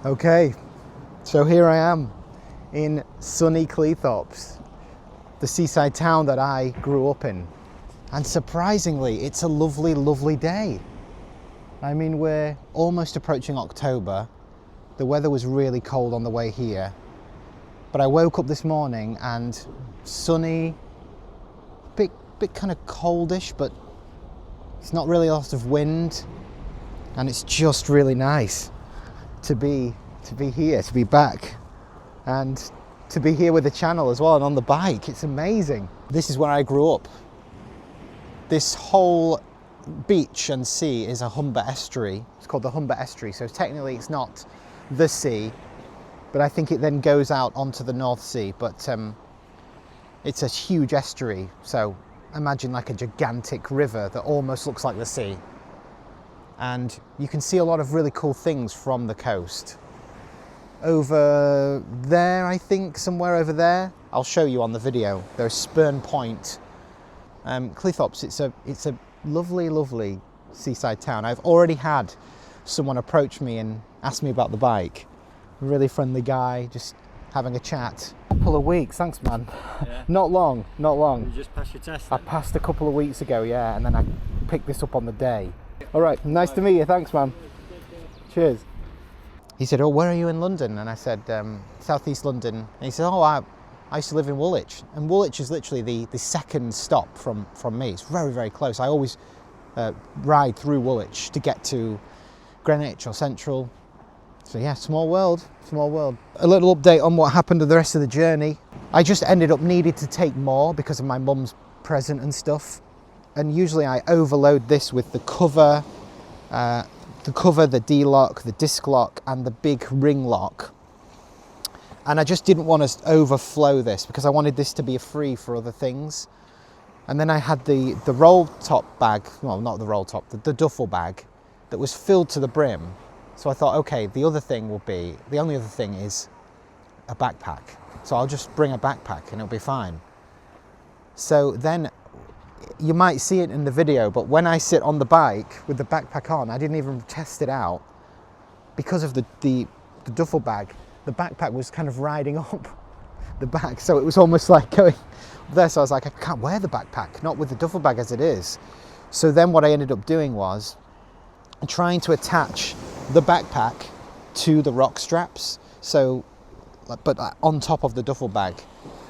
Okay, so here I am in sunny Cleethorpes, the seaside town that I grew up in. And surprisingly, it's a lovely, lovely day. I mean, we're almost approaching October. The weather was really cold on the way here. But I woke up this morning and sunny, bit kind of coldish, but it's not really a lot of wind. And it's just really nice to be here, to be back, and to be here with the channel as well and on the bike. It's amazing. This is where I grew up. This whole beach and sea is a Humber estuary. It's called the Humber estuary, so technically it's not the sea, but I think it then goes out onto the North Sea. But it's a huge estuary, so imagine like a gigantic river that almost looks like the sea. And you can see a lot of really cool things from the coast. Over there, I think, somewhere over there, I'll show you on the video, there's Spurn Point. Cleethorpes, it's a lovely, lovely seaside town. I've already had someone approach me and ask me about the bike. A really friendly guy, just having a chat. A couple of weeks, thanks man. Yeah. Not long. You just passed your test then? I passed a couple of weeks ago, yeah, and then I picked this up on the day. All right, nice to meet you, thanks man. Cheers. He said, oh, where are you in London? And I said, southeast London. And he said, oh, I used to live in Woolwich. And Woolwich is literally the second stop from me. It's very, very close. I always ride through Woolwich to get to Greenwich or Central. So yeah, small world, small world. A little update on what happened to the rest of the journey. I just ended up needing to take more because of my mum's present and stuff. And usually I overload this with the cover, the D-lock, the disc lock, and the big ring lock. And I just didn't want to overflow this because I wanted this to be a free for other things. And then I had the roll top bag, well, not the roll top, the duffel bag that was filled to the brim. So I thought, okay, the only other thing is a backpack. So I'll just bring a backpack and it'll be fine. So then you might see it in the video, but when I sit on the bike with the backpack on, I didn't even test it out because of the duffel bag. The backpack was kind of riding up the back, so it was almost like going there. So I was like, I can't wear the backpack, not with the duffel bag as it is. So then what I ended up doing was trying to attach the backpack to the rock straps, so but on top of the duffel bag,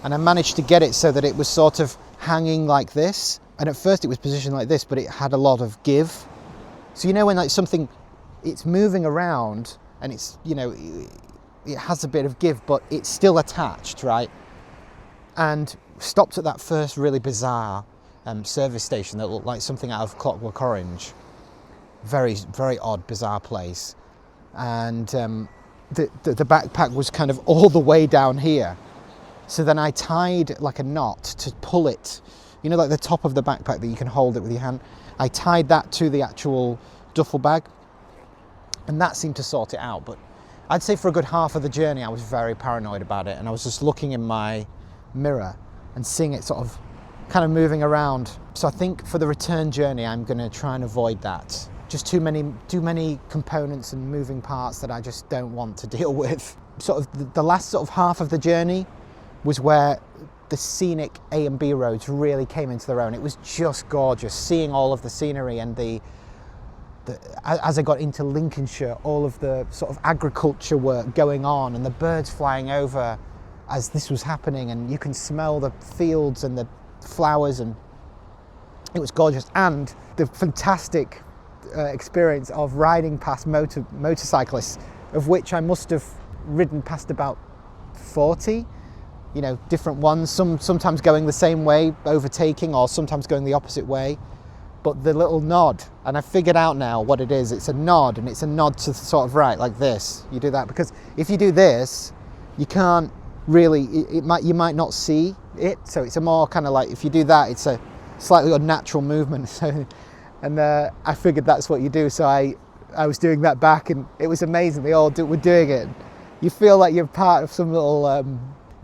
and I managed to get it so that it was sort of hanging like this. And at first it was positioned like this, but it had a lot of give. So you know when like something, it's moving around and it's, you know, it has a bit of give, but it's still attached, right? And stopped at that first really bizarre service station that looked like something out of Clockwork Orange. Very, very odd, bizarre place. And the backpack was kind of all the way down here. So then I tied like a knot to pull it, you know, like the top of the backpack that you can hold it with your hand. I tied that to the actual duffel bag, and that seemed to sort it out. But I'd say for a good half of the journey, I was very paranoid about it, and I was just looking in my mirror and seeing it sort of kind of moving around. So I think for the return journey, I'm going to try and avoid that. Just too many components and moving parts that I just don't want to deal with. Sort of the last sort of half of the journey was where the scenic A and B roads really came into their own. It was just gorgeous, seeing all of the scenery and as I got into Lincolnshire, all of the sort of agriculture work going on and the birds flying over as this was happening, and you can smell the fields and the flowers, and it was gorgeous. And the fantastic experience of riding past motorcyclists, of which I must have ridden past about 40. You know, different ones, sometimes going the same way, overtaking, or sometimes going the opposite way. But the little nod, and I figured out now what it is. It's a nod, and it's a nod to sort of right, like this. You do that, because if you do this, you can't really, you might not see it. So it's a more kind of like, if you do that, it's a slightly unnatural movement. So, and I figured that's what you do. So I was doing that back, and it was amazing. They all were doing it. You feel like you're part of some little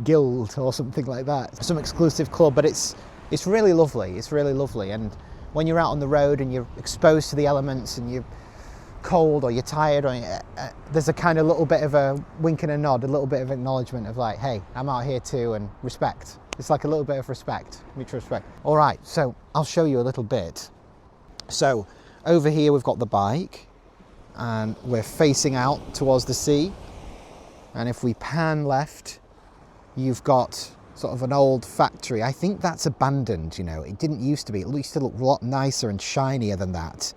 guild or something like that, some exclusive club. But it's It's really lovely, it's really lovely. And when you're out on the road and you're exposed to the elements and you're cold or you're tired, or there's a kind of little bit of a wink and a nod, a little bit of acknowledgement of like, hey, I'm out here too, and respect. It's like a little bit of respect, mutual respect. All right, so I'll show you a little bit. So over here we've got the bike and we're facing out towards the sea. And if we pan left, you've got sort of an old factory. I think that's abandoned, you know. It didn't used to be. It used to look a lot nicer and shinier than that.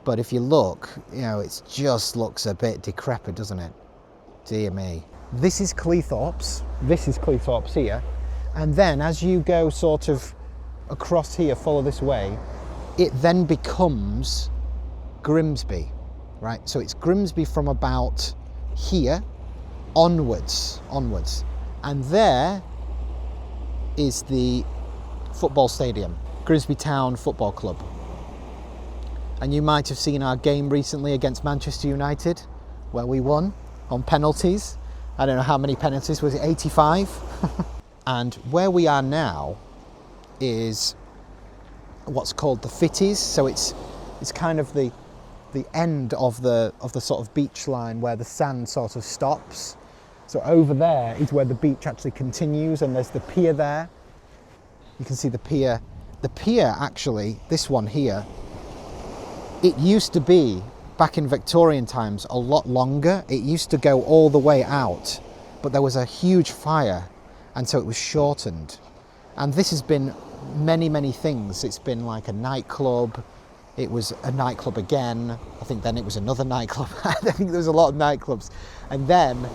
But if you look, you know, it just looks a bit decrepit, doesn't it? Dear me. This is Cleethorpes. This is Cleethorpes here. And then as you go sort of across here, follow this way, it then becomes Grimsby, right? So it's Grimsby from about here onwards. And there is the football stadium, Grimsby Town Football Club. And you might have seen our game recently against Manchester United, where we won on penalties. I don't know how many penalties, was it 85? And where we are now is what's called the Fitties. So it's kind of the end of the sort of beach line where the sand sort of stops. So over there is where the beach actually continues, and there's the pier there. You can see the pier. The pier actually, this one here, it used to be, back in Victorian times, a lot longer. It used to go all the way out, but there was a huge fire, and so it was shortened. And this has been many, many things. It's been like a nightclub. It was a nightclub again. I think then it was another nightclub. I think there was a lot of nightclubs. And then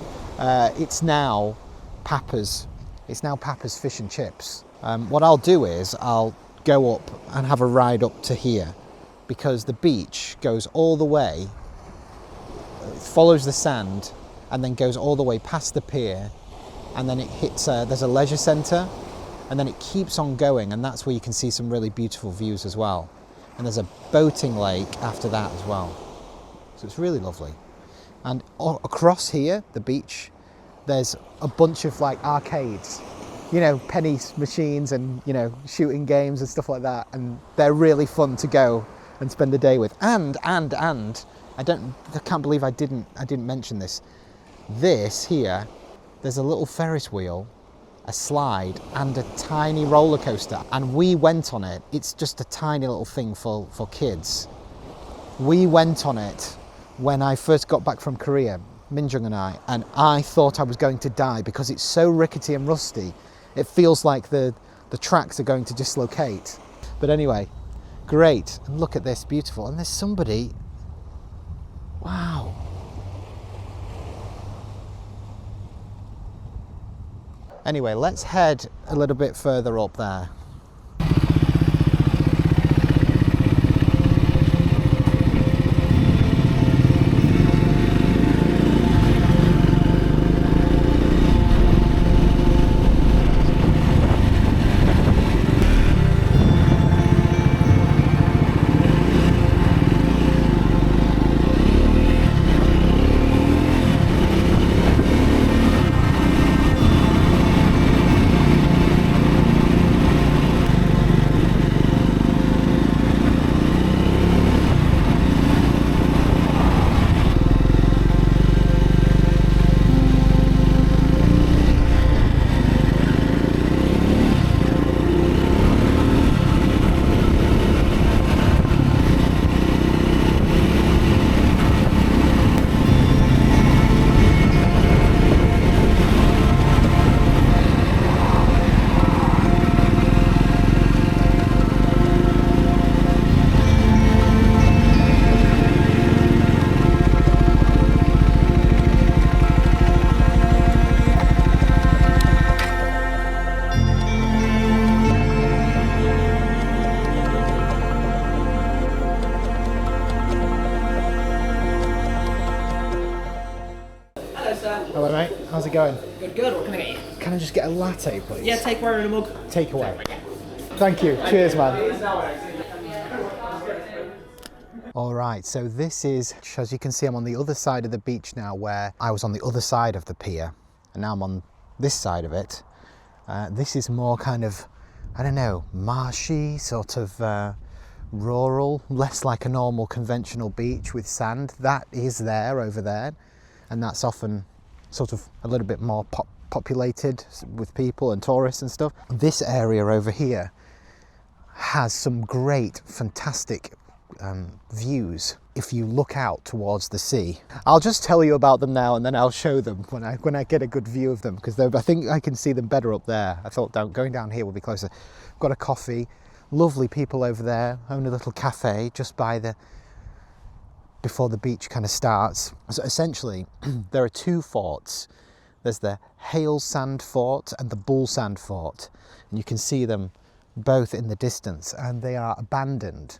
it's now Papa's. It's now Papa's Fish and Chips. What I'll do is I'll go up and have a ride up to here, because the beach goes all the way, follows the sand, and then goes all the way past the pier, and then it hits, there's a leisure centre, and then it keeps on going, and that's where you can see some really beautiful views as well. And there's a boating lake after that as well. So it's really lovely. And across here, the beach, there's a bunch of like arcades, you know, penny machines and, you know, shooting games and stuff like that. And they're really fun to go and spend the day with. And I can't believe I didn't mention this. This here, there's a little Ferris wheel, a slide, and a tiny roller coaster. And we went on it. It's just a tiny little thing for kids. We went on it when I first got back from Korea, Minjung and I thought I was going to die because it's so rickety and rusty. It feels like the tracks are going to dislocate. But anyway, great. And look at this, beautiful. And there's somebody, wow. Anyway, let's head a little bit further up there. Hello mate, how's it going? Good, what can I get you? Can I just get a latte please? Yeah, take one in a mug. Take away. Thank you, cheers man. Alright, so this is, as you can see, I'm on the other side of the beach now, where I was on the other side of the pier, and now I'm on this side of it. This is more kind of I don't know, marshy, sort of rural, less like a normal conventional beach with sand. That is there over there, and that's often sort of a little bit more populated with people and tourists and stuff. This area over here has some great, fantastic views if you look out towards the sea. I'll just tell you about them now, and then I'll show them when I get a good view of them, because I think I can see them better up there. I thought going down here would be closer. Got a coffee, lovely people over there, own a little cafe just before the beach kind of starts. So essentially there are two forts. There's the Hale Sand Fort and the Bull Sand Fort, and you can see them both in the distance, and they are abandoned.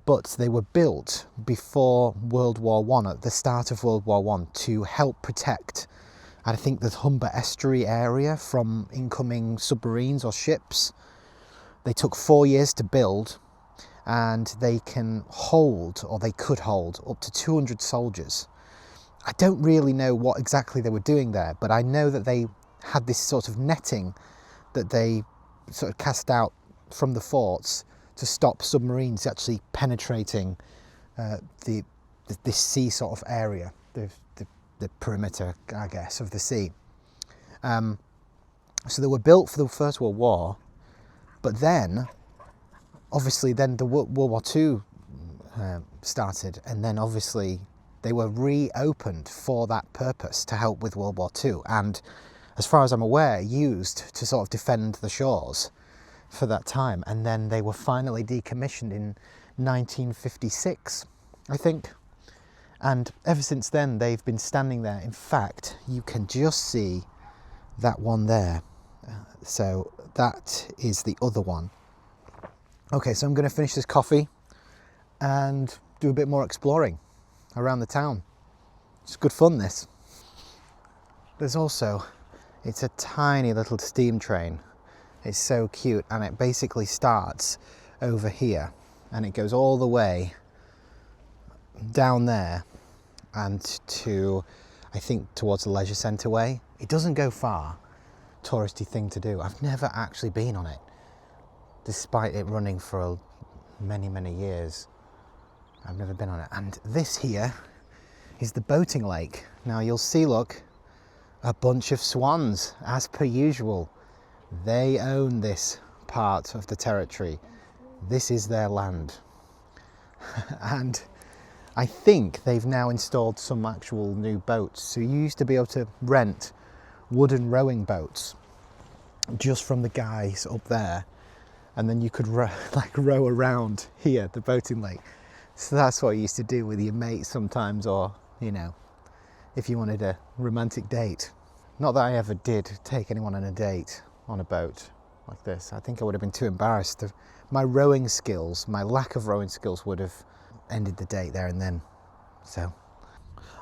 But they were built before World War I, at the start of World War I, to help protect, I think, the Humber estuary area from incoming submarines or ships. They took 4 years to build, and they could hold up to 200 soldiers. I don't really know what exactly they were doing there, but I know that they had this sort of netting that they sort of cast out from the forts to stop submarines actually penetrating this sea sort of area, the perimeter, I guess, of the sea. So they were built for the First World War, but then, obviously, then the World War II started, and then obviously they were reopened for that purpose, to help with World War II, and as far as I'm aware, used to sort of defend the shores for that time. And then they were finally decommissioned in 1956, I think, and ever since then they've been standing there. In fact, you can just see that one there, so that is the other one. Okay, so I'm going to finish this coffee and do a bit more exploring around the town. It's good fun, this. There's also, it's a tiny little steam train. It's so cute, and it basically starts over here and it goes all the way down there and to, I think, towards the leisure centre way. It doesn't go far. Touristy thing to do. I've never actually been on it, despite it running for many years. I've never been on it. And this here is the boating lake. Now you'll see, look, a bunch of swans, as per usual. They own this part of the territory. This is their land. And I think they've now installed some actual new boats. So you used to be able to rent wooden rowing boats just from the guys up there, and then you could row around here, the boating lake. So that's what you used to do with your mates sometimes, or, you know, if you wanted a romantic date. Not that I ever did take anyone on a date on a boat like this. I think I would have been too embarrassed. My rowing skills, my lack of rowing skills, would have ended the date there and then. So,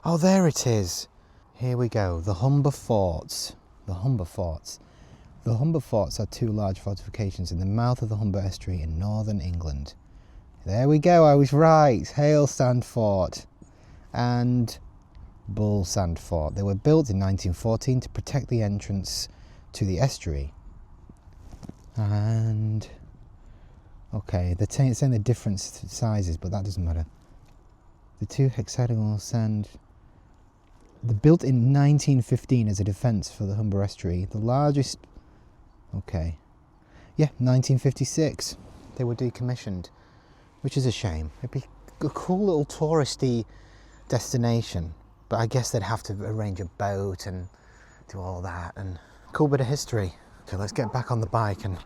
oh, there it is. Here we go, the Humber Forts. The Humber Forts. The Humber Forts are two large fortifications in the mouth of the Humber estuary in northern England. There we go, I was right. Hale Sand Fort and Bull Sand Fort. They were built in 1914 to protect the entrance to the estuary. And okay, they're saying the different sizes, but that doesn't matter. The two hexagonal sand. They're built in 1915 as a defence for the Humber estuary. The largest. Okay, yeah, 1956. They were decommissioned, which is a shame. It'd be a cool little touristy destination, but I guess they'd have to arrange a boat and do all that, and cool bit of history. Okay, let's get back on the bike and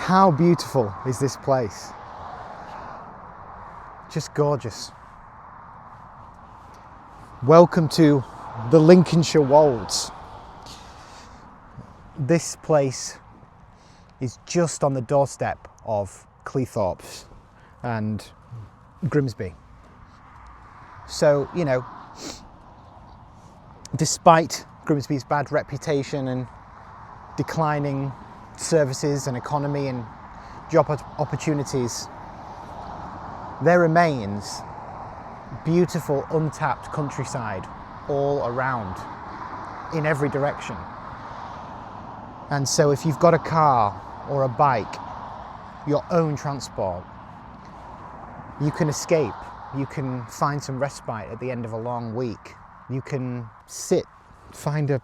How beautiful is this place? Just gorgeous. Welcome to the Lincolnshire Wolds. This place is just on the doorstep of Cleethorpes and Grimsby. So, you know, despite Grimsby's bad reputation and declining services and economy and job opportunities, there remains beautiful untapped countryside all around in every direction. And so if you've got a car or a bike, your own transport, you can escape, you can find some respite at the end of a long week, you can sit, find a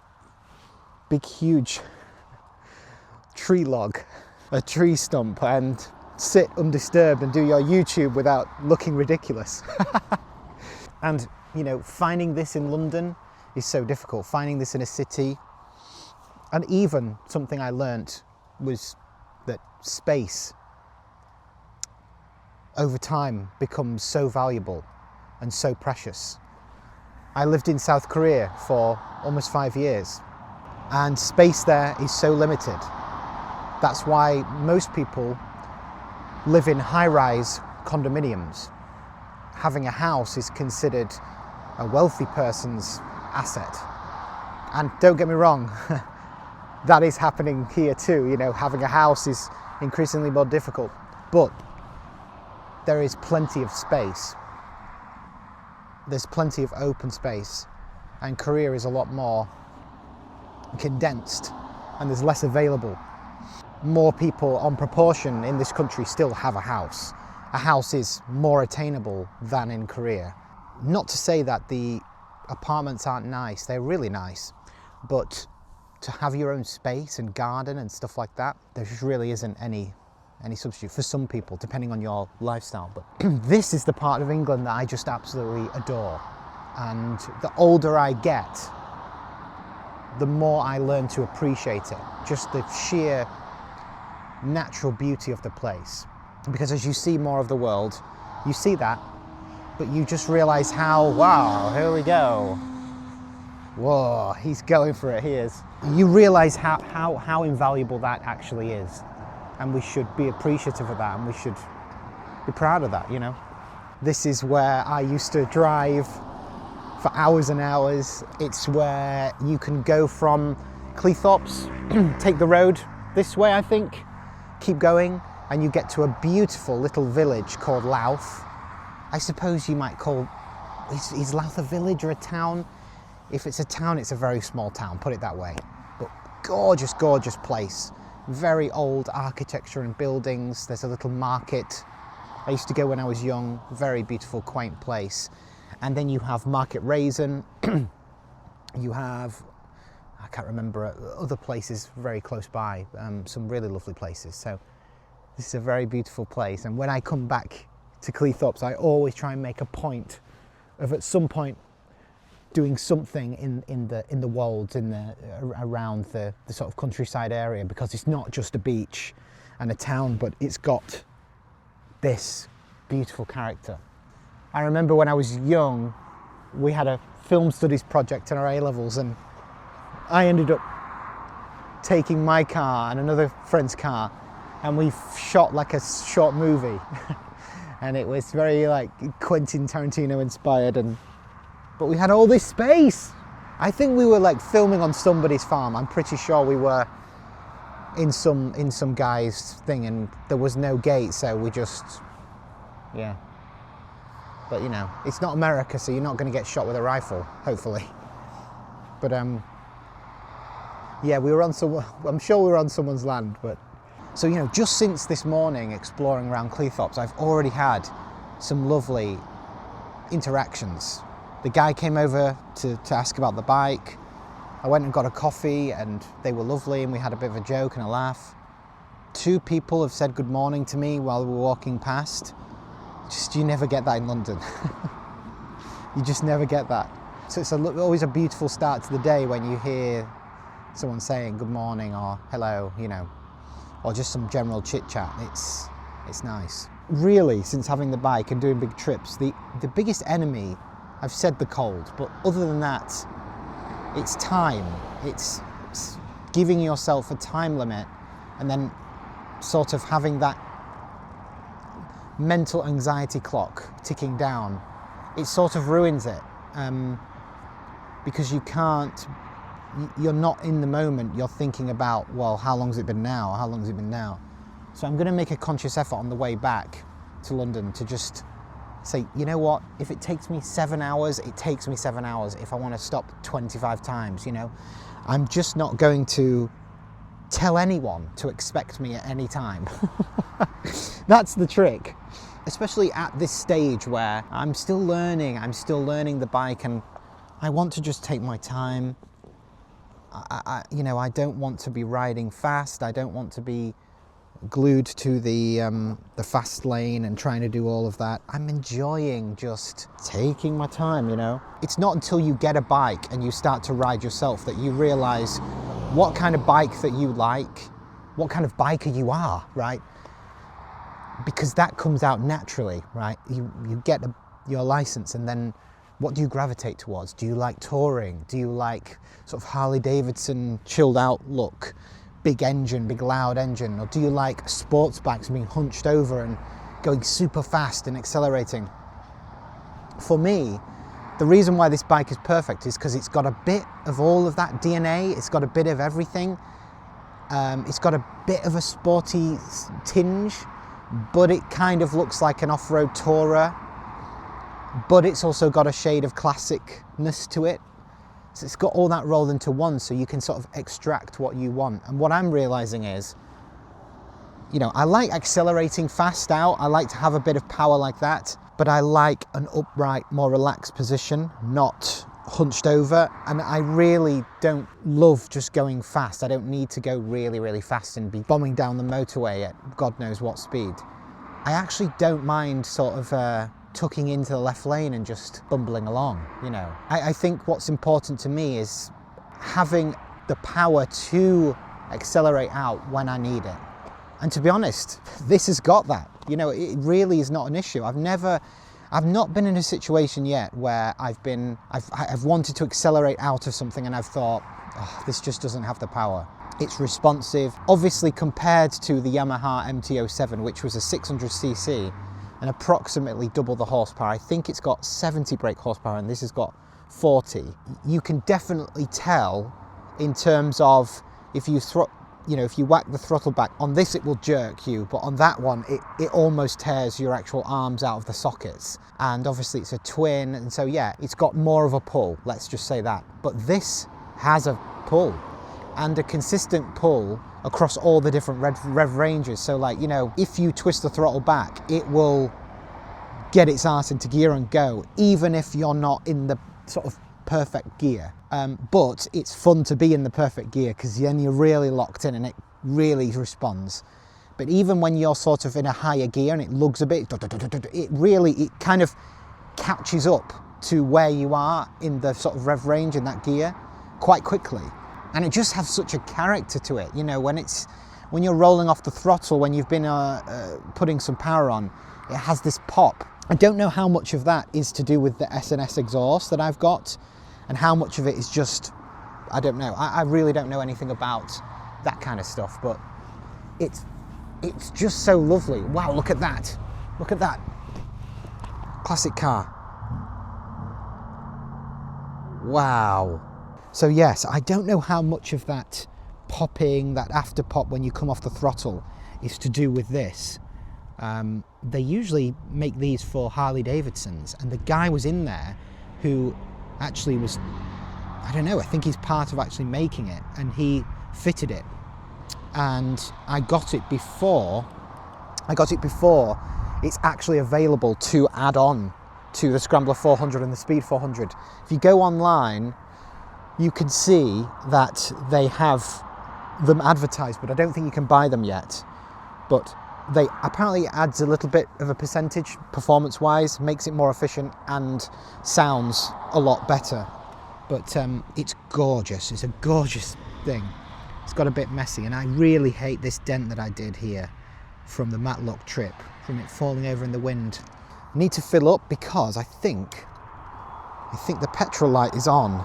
big huge tree log, a tree stump, and sit undisturbed and do your YouTube without looking ridiculous. And, you know, finding this in London is so difficult. Finding this in a city, and even something I learnt was that space over time becomes so valuable and so precious. I lived in South Korea for almost 5 years, and space there is so limited. That's why most people live in high-rise condominiums. Having a house is considered a wealthy person's asset. And don't get me wrong, that is happening here too. You know, having a house is increasingly more difficult, but there is plenty of space. There's plenty of open space, and Korea is a lot more condensed, and there's less available. More people on proportion in this country still have a house. A house is more attainable than in Korea. Not to say that the apartments aren't nice, they're really nice, but to have your own space and garden and stuff like that, there just really isn't any substitute for some people, depending on your lifestyle. But this is the part of England that I just absolutely adore. And the older I get, the more I learn to appreciate it. Just the sheer natural beauty of the place. Because as you see more of the world, you see that, but you just realize how, wow, here we go. Whoa, he's going for it, he is. You realize how invaluable that actually is. And we should be appreciative of that, and we should be proud of that, you know. This is where I used to drive for hours and hours. It's where you can go from Cleethorpes, take the road this way, I think, keep going, and you get to a beautiful little village called Louth. I suppose you might call, is Louth a village or a town? If it's a town, it's a very small town, put it that way. But gorgeous, gorgeous place. Very old architecture and buildings. There's a little market. I used to go when I was young. Very beautiful, quaint place. And then you have Market Raisin. You have, I can't remember, other places very close by. Some really lovely places. So this is a very beautiful place. And when I come back to Cleethorpes, I always try and make a point of at some point doing something in the Wolds, around the sort of countryside area, because it's not just a beach and a town, but it's got this beautiful character. I remember when I was young, we had a film studies project in our A-levels, and I ended up taking my car and another friend's car, and we shot like a short movie. And it was very like Quentin Tarantino inspired, but we had all this space. I think we were like filming on somebody's farm. I'm pretty sure we were in some guy's thing, and there was no gate, so we just, yeah. But you know, it's not America, so you're not going to get shot with a rifle, hopefully. But yeah, we were on some. I'm sure we were on someone's land. But so, you know, just since this morning exploring around Cleethorpes, I've already had some lovely interactions. The guy came over to ask about the bike. I went and got a coffee, and they were lovely, and we had a bit of a joke and a laugh. 2 people have said good morning to me while we were walking past. Just, you never get that in London. You just never get that. So it's always a beautiful start to the day when you hear someone saying good morning or hello, you know. or just some general chit chat. It's nice. Really, since having the bike and doing big trips, the biggest enemy, I've said the cold, but other than that, it's time. It's giving yourself a time limit and then sort of having that mental anxiety clock ticking down. It sort of ruins it because you're not in the moment. You're thinking about, well, how long's it been now? How long's it been now? So I'm going to make a conscious effort on the way back to London to just say, you know what, if it takes me 7 hours, it takes me 7 hours. If I want to stop 25 times, you know, I'm just not going to tell anyone to expect me at any time. That's the trick, especially at this stage where I'm still learning the bike, and I want to just take my time. I don't want to be riding fast. I don't want to be glued to the fast lane and trying to do all of that. I'm enjoying just taking my time, you know. It's not until you get a bike and you start to ride yourself that you realize what kind of bike that you like, what kind of biker you are, right? Because that comes out naturally, right? You get your license, and then what do you gravitate towards? Do you like touring? Do you like sort of Harley Davidson chilled out look? Big engine, big loud engine? Or do you like sports bikes being hunched over and going super fast and accelerating? For me, the reason why this bike is perfect is because it's got a bit of all of that DNA. It's got a bit of everything. It's got a bit of a sporty tinge, but it kind of looks like an off-road tourer. But it's also got a shade of classicness to it. So it's got all that rolled into one, so you can sort of extract what you want. And what I'm realizing is, you know, I like accelerating fast out. I like to have a bit of power like that, but I like an upright, more relaxed position, not hunched over. And I really don't love just going fast. I don't need to go really, really fast and be bombing down the motorway at God knows what speed. I actually don't mind sort of tucking into the left lane and just bumbling along, you know. I think what's important to me is having the power to accelerate out when I need it. And to be honest, this has got that. You know, it really is not an issue. I've not been in a situation yet where I've wanted to accelerate out of something and I've thought, oh, this just doesn't have the power. It's responsive. Obviously, compared to the Yamaha MT-07, which was a 600cc, and approximately double the horsepower. I think it's got 70 brake horsepower and this has got 40. You can definitely tell in terms of if you whack the throttle back. On this it will jerk you, but on that one it almost tears your actual arms out of the sockets. And obviously it's a twin, and so yeah, it's got more of a pull, let's just say that. But this has a pull, and a consistent pull across all the different rev ranges. So like, you know, if you twist the throttle back, it will get its arse into gear and go, even if you're not in the sort of perfect gear. But it's fun to be in the perfect gear because then you're really locked in and it really responds. But even when you're sort of in a higher gear and it lugs a bit, it kind of catches up to where you are in the sort of rev range in that gear quite quickly. And it just has such a character to it, you know, when you're rolling off the throttle, when you've been putting some power on, it has this pop. I don't know how much of that is to do with the S&S exhaust that I've got, and how much of it is just, I don't know. I really don't know anything about that kind of stuff, but it's just so lovely. Wow, look at that. Look at that. Classic car. Wow. So yes, I don't know how much of that popping, that after pop when you come off the throttle, is to do with this. They usually make these for Harley Davidsons, and the guy was in there who actually was, I don't know, I think he's part of actually making it, and he fitted it. And I got it before it's actually available to add on to the Scrambler 400 and the Speed 400. If you go online, you can see that they have them advertised, but I don't think you can buy them yet. But they apparently adds a little bit of a percentage performance-wise, makes it more efficient and sounds a lot better. But it's gorgeous. It's a gorgeous thing. It's got a bit messy, and I really hate this dent that I did here from the Matlock trip, from it falling over in the wind. I need to fill up because I think the petrol light is on.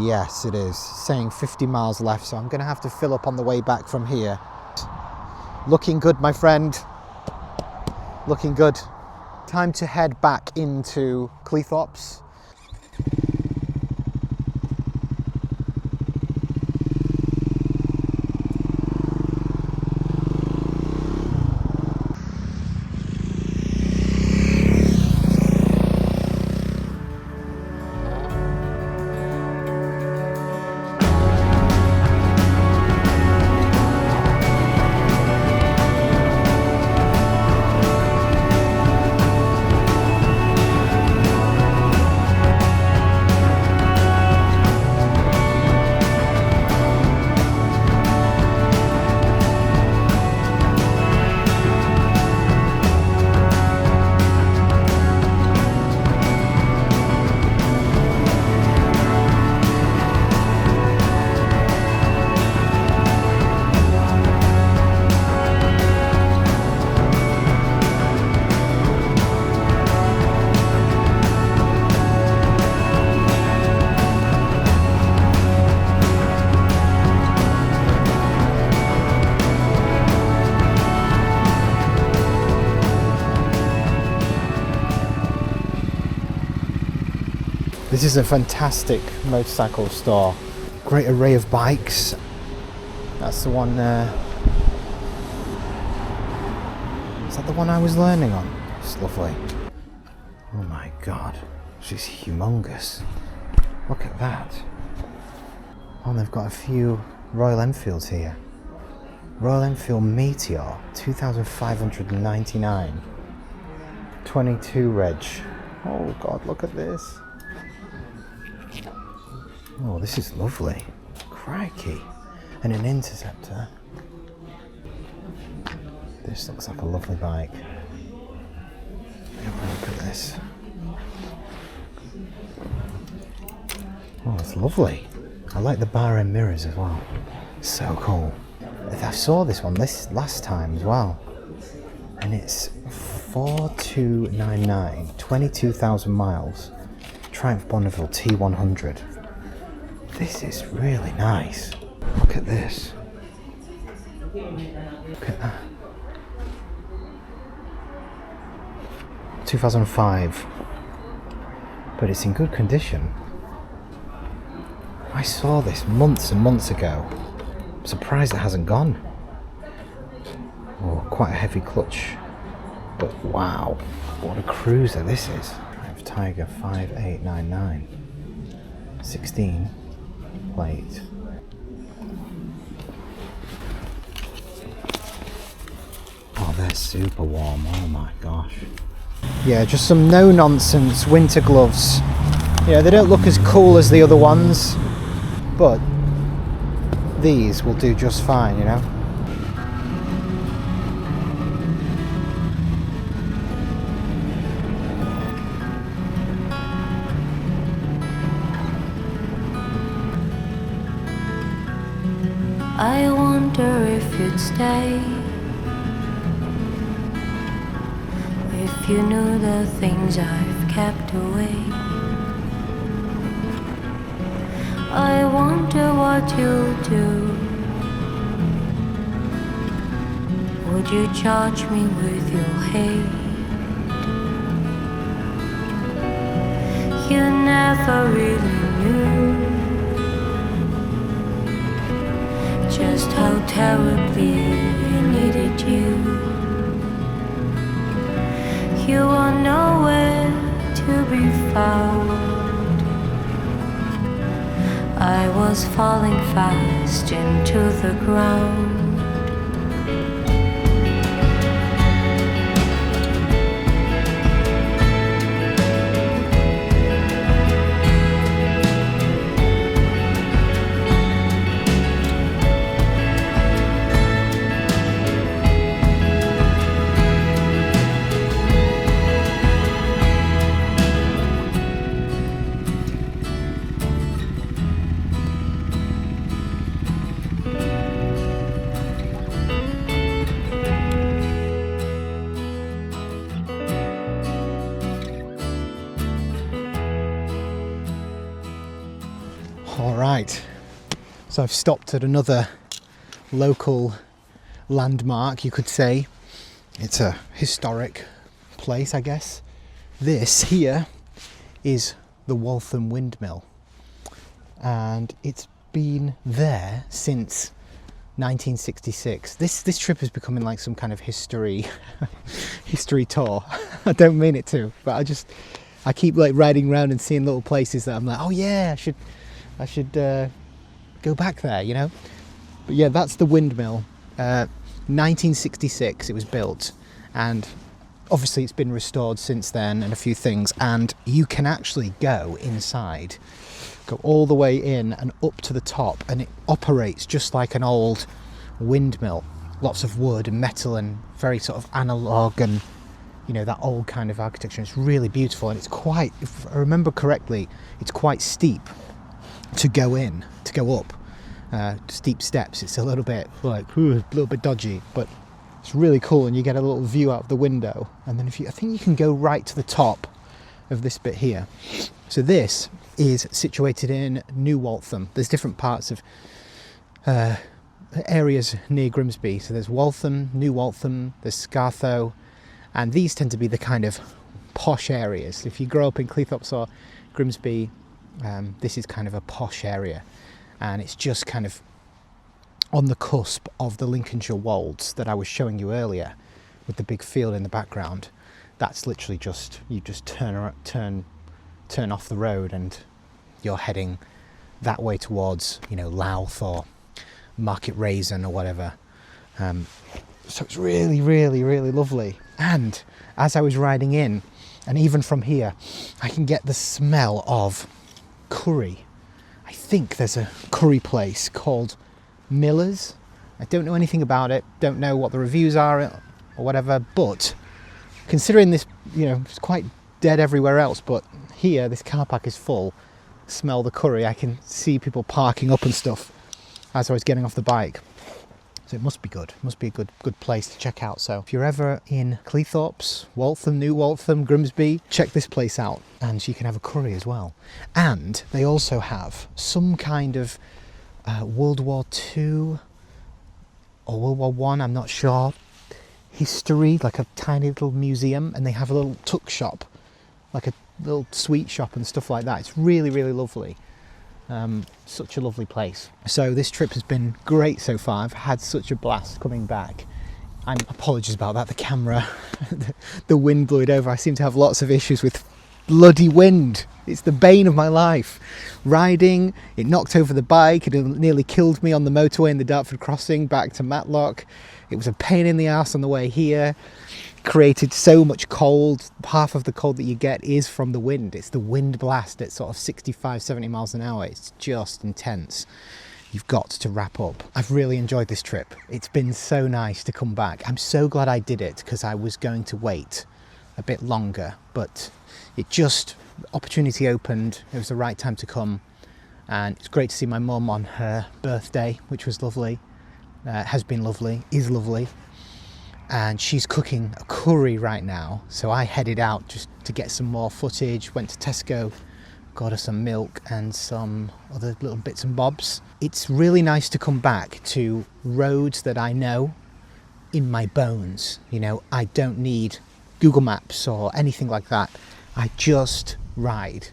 Yes, it is, saying 50 miles left, so I'm going to have to fill up on the way back from here. Looking good, my friend. Looking good. Time to head back into Cleethorpes. This is a fantastic motorcycle store. Great array of bikes. That's the one there. Is that the one I was learning on? It's lovely. Oh my god, she's humongous. Look at that. Oh, they've got a few Royal Enfields here. Royal Enfield Meteor, 2,599. 22 reg. Oh god, look at this. Oh, this is lovely. Crikey. And an Interceptor. This looks like a lovely bike. Have a look at this. Oh, it's lovely. I like the bar end mirrors as well. So cool. I saw this one last time as well. And it's 4299, 22,000 miles. Triumph Bonneville T100. This is really nice. Look at this. Look at that. 2005. But it's in good condition. I saw this months and months ago. I'm surprised it hasn't gone. Oh, quite a heavy clutch. But wow, what a cruiser this is. Triumph Tiger 5899. 16 plate. Oh, they're super warm. Oh my gosh. Yeah, just some no-nonsense winter gloves. Yeah, they don't look as cool as the other ones, but these will do just fine, you know. I wonder if you'd stay, if you knew the things I've kept away. I wonder what you'll do. Would you charge me with your hate? You never really knew just how terribly I needed you. You are nowhere to be found. I was falling fast into the ground. Right, so I've stopped at another local landmark, you could say. It's a historic place, I guess. This here is the Waltham Windmill, and it's been there since 1966. This trip is becoming like some kind of history tour. I don't mean it to, but I keep like riding around and seeing little places that I'm like, oh yeah, I should go back there, you know. But yeah, that's the windmill. 1966 it was built, and obviously it's been restored since then and a few things, and you can actually go inside, go all the way in and up to the top, and it operates just like an old windmill. Lots of wood and metal and very sort of analogue and, you know, that old kind of architecture. It's really beautiful, and it's quite, if I remember correctly, it's quite steep to go up. Steep steps. It's a little bit like a little bit dodgy, but it's really cool, and you get a little view out of the window. And then I think you can go right to the top of this bit here. So this is situated in New Waltham. There's different parts of areas near Grimsby. So there's Waltham, New Waltham, there's Scartho, and these tend to be the kind of posh areas. If you grow up in Cleethorpes or Grimsby, this is kind of a posh area, and it's just kind of on the cusp of the Lincolnshire Wolds that I was showing you earlier with the big field in the background. That's literally just, you just turn off the road and you're heading that way towards, you know, Louth or Market Raisin or whatever. So it's really, really, really lovely. And as I was riding in, and even from here, I can get the smell of curry. I think there's a curry place called Miller's. I don't know anything about it, don't know what the reviews are or whatever, but considering this, you know, it's quite dead everywhere else, but here this car park is full. Smell the curry. I can see people parking up and stuff as I was getting off the bike. So it must be good. It must be a good place to check out. So if you're ever in Cleethorpes, Waltham, New Waltham, Grimsby, check this place out, and you can have a curry as well. And they also have some kind of World War II or World War One, I'm not sure, history, like a tiny little museum, and they have a little tuck shop, like a little sweet shop and stuff like that. It's really, really lovely. Such a lovely place. So this trip has been great so far. I've had such a blast coming back. Apologies about that, the camera, the wind blew it over. I seem to have lots of issues with bloody wind. It's the bane of my life. Riding, it knocked over the bike, it nearly killed me on the motorway in the Dartford crossing back to Matlock. It was a pain in the ass on the way here. Created so much cold. Half of the cold that you get is from the wind. It's the wind blast at sort of 65, 70 miles an hour. It's just intense. You've got to wrap up. I've really enjoyed this trip. It's been so nice to come back. I'm so glad I did it, because I was going to wait a bit longer, but opportunity opened. It was the right time to come, and it's great to see my mum on her birthday, which was lovely. Has been lovely, is lovely. And she's cooking a curry right now, so I headed out just to get some more footage. Went to Tesco, got her some milk and some other little bits and bobs. It's really nice to come back to roads that I know in my bones. You know, I don't need Google Maps or anything like that. I just ride,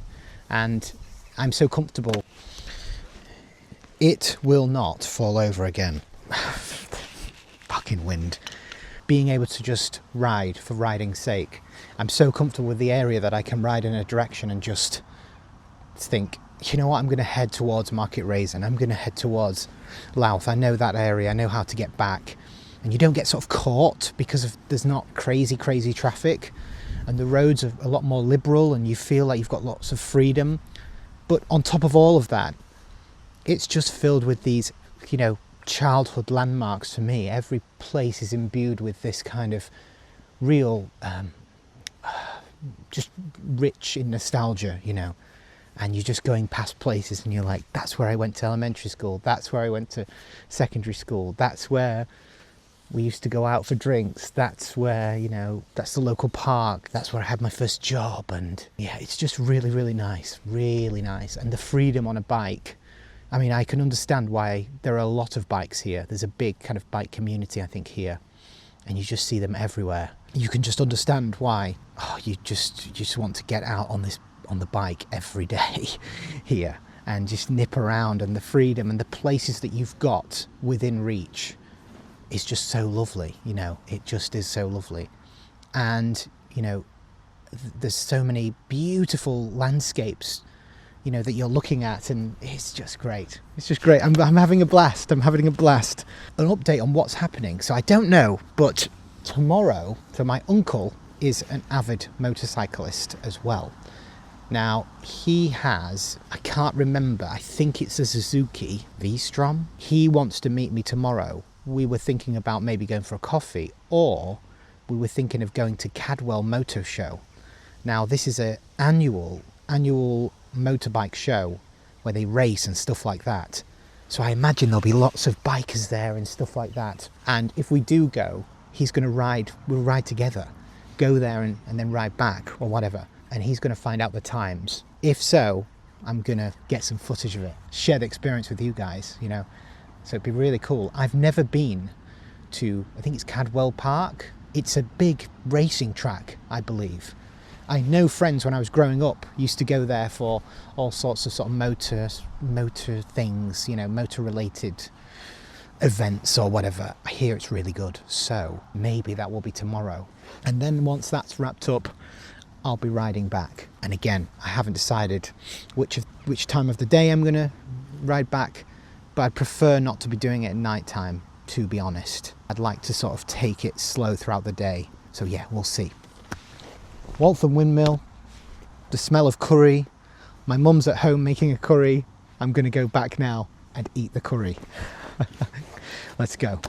and I'm so comfortable. It will not fall over again. Fucking wind. Being able to just ride for riding's sake. I'm so comfortable with the area that I can ride in a direction and just think, you know what, I'm going to head towards Market Raisin, I'm going to head towards Louth. I know that area, I know how to get back. And you don't get sort of caught because there's not crazy traffic, and the roads are a lot more liberal, and you feel like you've got lots of freedom. But on top of all of that, it's just filled with these, you know, childhood landmarks for me. Every place is imbued with this kind of real just rich in nostalgia, you know, and you're just going past places and you're like, that's where I went to elementary school, that's where I went to secondary school, that's where we used to go out for drinks, that's where, you know, that's the local park, that's where I had my first job. And yeah, it's just really, really nice, and the freedom on a bike I mean, I can understand why there are a lot of bikes here. There's a big kind of bike community, I think, here, and you just see them everywhere. You can just understand why you just want to get out on the bike every day here and just nip around, and the freedom and the places that you've got within reach is just so lovely. You know, it just is so lovely. And, you know, there's so many beautiful landscapes, you know, that you're looking at, and it's just great. It's just great. I'm having a blast. I'm having a blast. An update on what's happening. So I don't know, but tomorrow, so my uncle is an avid motorcyclist as well. Now, he has, I can't remember, I think it's a Suzuki V-Strom. He wants to meet me tomorrow. We were thinking about maybe going for a coffee, or we were thinking of going to Cadwell Motor Show. Now, this is an annual motorbike show where they race and stuff like that. So I imagine there'll be lots of bikers there and stuff like that. And if we do go, he's going to we'll ride together, go there and then ride back or whatever. And he's going to find out the times. If so, I'm going to get some footage of it, share the experience with you guys, you know. So it'd be really cool. I've never been to, I think it's Cadwell Park. It's a big racing track, I believe. I know friends when I was growing up used to go there for all sorts of sort of motor things, you know, motor related events or whatever. I hear it's really good. So maybe that will be tomorrow. And then once that's wrapped up, I'll be riding back. And again, I haven't decided which time of the day I'm going to ride back, but I'd prefer not to be doing it at night time, to be honest. I'd like to sort of take it slow throughout the day. So yeah, we'll see. Waltham Windmill, the smell of curry. My mum's at home making a curry. I'm going to go back now and eat the curry. Let's go.